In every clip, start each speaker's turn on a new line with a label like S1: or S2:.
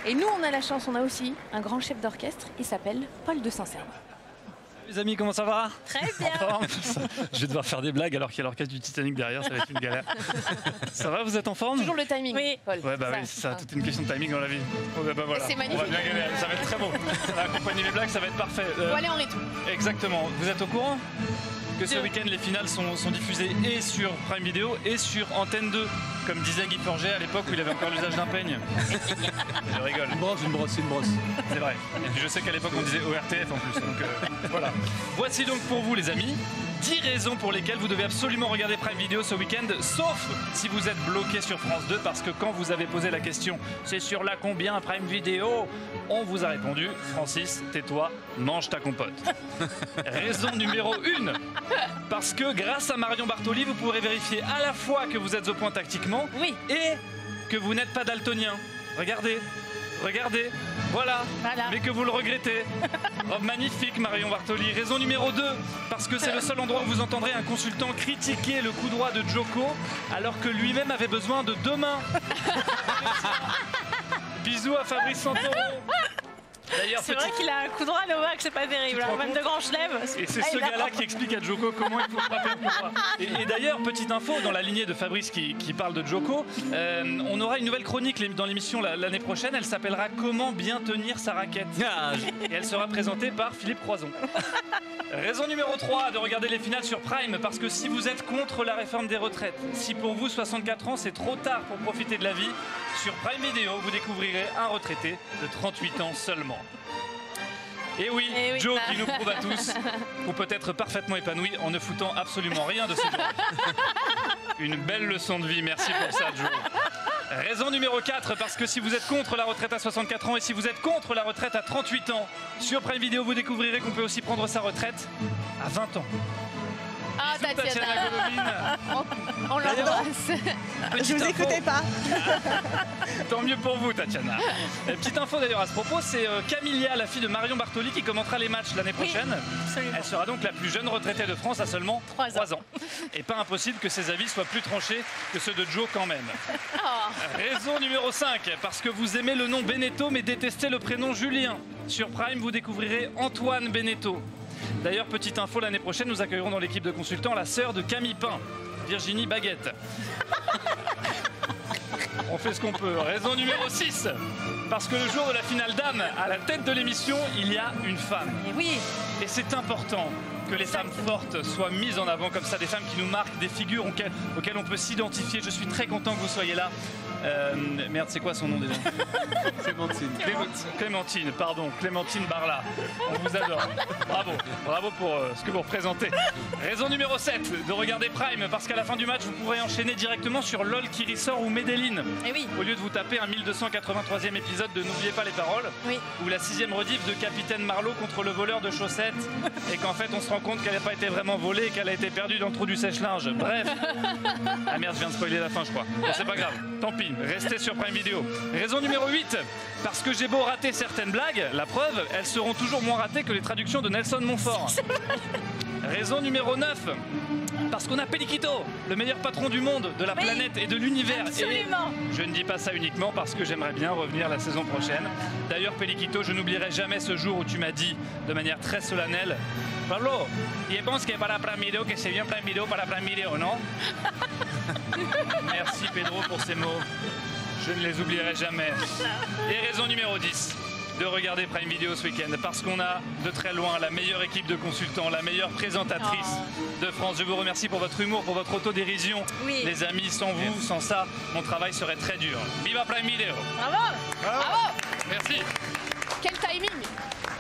S1: Et nous, on a la chance, on a aussi un grand chef d'orchestre, il s'appelle Paul de Saint-Serve.
S2: Les amis, comment ça va?
S3: Très bien.
S2: En forme. Je vais devoir faire des blagues alors qu'il y a l'orchestre du Titanic derrière, ça va être une galère. Ça va, vous êtes en forme?
S1: Toujours le timing,
S3: oui.
S1: Paul.
S2: Ouais, bah oui, c'est ça, toute une question de timing dans la vie. Oh, bah voilà.
S1: C'est magnifique.
S2: On va bien gagner, ça va être très beau. Ça va accompagner mes blagues, ça va être parfait.
S1: Faut aller en rythme.
S2: Exactement. Vous êtes au courant que ce week-end, les finales sont diffusées et sur Prime Video et sur Antenne 2, comme disait Guy Forget à l'époque où il avait encore l'usage d'un peigne. Je rigole.
S4: Une brosse.
S2: C'est vrai. Et puis je sais qu'à l'époque on disait ORTF en plus. Donc voilà. Voici donc pour vous les amis 10 raisons pour lesquelles vous devez absolument regarder Prime Video ce week-end, sauf si vous êtes bloqué sur France 2, parce que quand vous avez posé la question « C'est sur la combien Prime Video ?» on vous a répondu « Francis, tais-toi, mange ta compote ». Raison numéro 1, parce que grâce à Marion Bartoli, vous pourrez vérifier à la fois que vous êtes au point tactiquement et que vous n'êtes pas daltonien. Regardez. Regardez, voilà, mais que vous le regrettez. Oh, magnifique Marion Bartoli. Raison numéro 2, parce que c'est le seul endroit où vous entendrez un consultant critiquer le coup droit de Djoko alors que lui-même avait besoin de 2 mains. Bisous à Fabrice Santoro.
S3: C'est vrai qu'il a un coup droit, Novak, c'est pas terrible. Même de grand chelem.
S2: Et c'est ce gars-là qui explique à Djoko comment il faut frapper le coup droit. Et d'ailleurs, petite info, dans la lignée de Fabrice qui parle de Djoko, on aura une nouvelle chronique dans l'émission l'année prochaine. Elle s'appellera « Comment bien tenir sa raquette ». Et elle sera présentée par Philippe Croison. Raison numéro 3 de regarder les finales sur Prime, parce que si vous êtes contre la réforme des retraites, si pour vous 64 ans c'est trop tard pour profiter de la vie, sur Prime Video vous découvrirez un retraité de 38 ans seulement. Et oui, Joe qui nous prouve à tous qu'on peut être parfaitement épanoui en ne foutant absolument rien de ses jours. Une belle leçon de vie, merci pour ça Joe. Raison numéro 4, parce que si vous êtes contre la retraite à 64 ans et si vous êtes contre la retraite à 38 ans, sur Prime Video vous découvrirez qu'on peut aussi prendre sa retraite à 20 ans.
S1: Ah,
S2: Bisous,
S1: Tatiana
S2: Golovin.
S1: On l'embrasse.
S5: Je vous écoutais pas.
S2: Tant mieux pour vous, Tatiana. Petite info d'ailleurs à ce propos, c'est Camilla, la fille de Marion Bartoli, qui commentera les matchs l'année prochaine. Elle sera donc la plus jeune retraitée de France à seulement 3 ans. Et pas impossible que ses avis soient plus tranchés que ceux de Joe quand même. Raison numéro 5, parce que vous aimez le nom Beneteau mais détestez le prénom Julien. Sur Prime, vous découvrirez Antoine Beneteau. D'ailleurs, petite info, l'année prochaine, nous accueillerons dans l'équipe de consultants la sœur de Camille Pain, Virginie Baguette. On fait ce qu'on peut. Raison numéro 6, parce que le jour de la finale d'âme, à la tête de l'émission, il y a une femme. Et c'est important que les femmes fortes soient mises en avant comme ça, des femmes qui nous marquent, des figures auxquelles on peut s'identifier. Je suis très content que vous soyez là. Merde, c'est quoi son nom déjà? Clémentine, pardon, Clémentine Barla. On vous adore. Bravo pour ce que vous représentez. Raison numéro 7, de regarder Prime, parce qu'à la fin du match, vous pourrez enchaîner directement sur LOL qui ressort ou Medellin. Au lieu de vous taper un 1283e épisode de N'oubliez pas les paroles, ou la 6e rediff de Capitaine Marlowe contre le voleur de chaussettes, et qu'en fait on se rend compte qu'elle n'a pas été vraiment volée et qu'elle a été perdue dans le trou du sèche-linge. Bref. Ah merde, je viens de spoiler la fin, je crois. Bon, c'est pas grave, tant pis. Restez sur Prime Video. Raison numéro 8, parce que j'ai beau rater certaines blagues, la preuve, elles seront toujours moins ratées que les traductions de Nelson Montfort. Raison numéro 9, parce qu'on a Peliquito, le meilleur patron du monde, de la planète et de l'univers. Et je ne dis pas ça uniquement parce que j'aimerais bien revenir la saison prochaine. D'ailleurs, Peliquito, je n'oublierai jamais ce jour où tu m'as dit, de manière très solennelle, Pablo, je pense que para Prime Video, que c'est bien Prime Video para Prime Video, non? Merci Pedro pour ces mots. Je ne les oublierai jamais. Et raison numéro 10, de regarder Prime Video ce week-end, parce qu'on a de très loin la meilleure équipe de consultants, la meilleure présentatrice de France. Je vous remercie pour votre humour, pour votre autodérision. Les amis, sans vous, sans ça, mon travail serait très dur. Viva Prime Video!
S1: Bravo!
S2: Merci.
S1: Quel timing!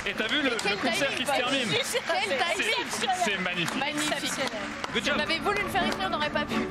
S2: Et t'as vu le concert qui se termine?
S1: Quel timing!
S2: C'est magnifique.
S1: Si on avait voulu le faire écrire, on n'aurait pas pu.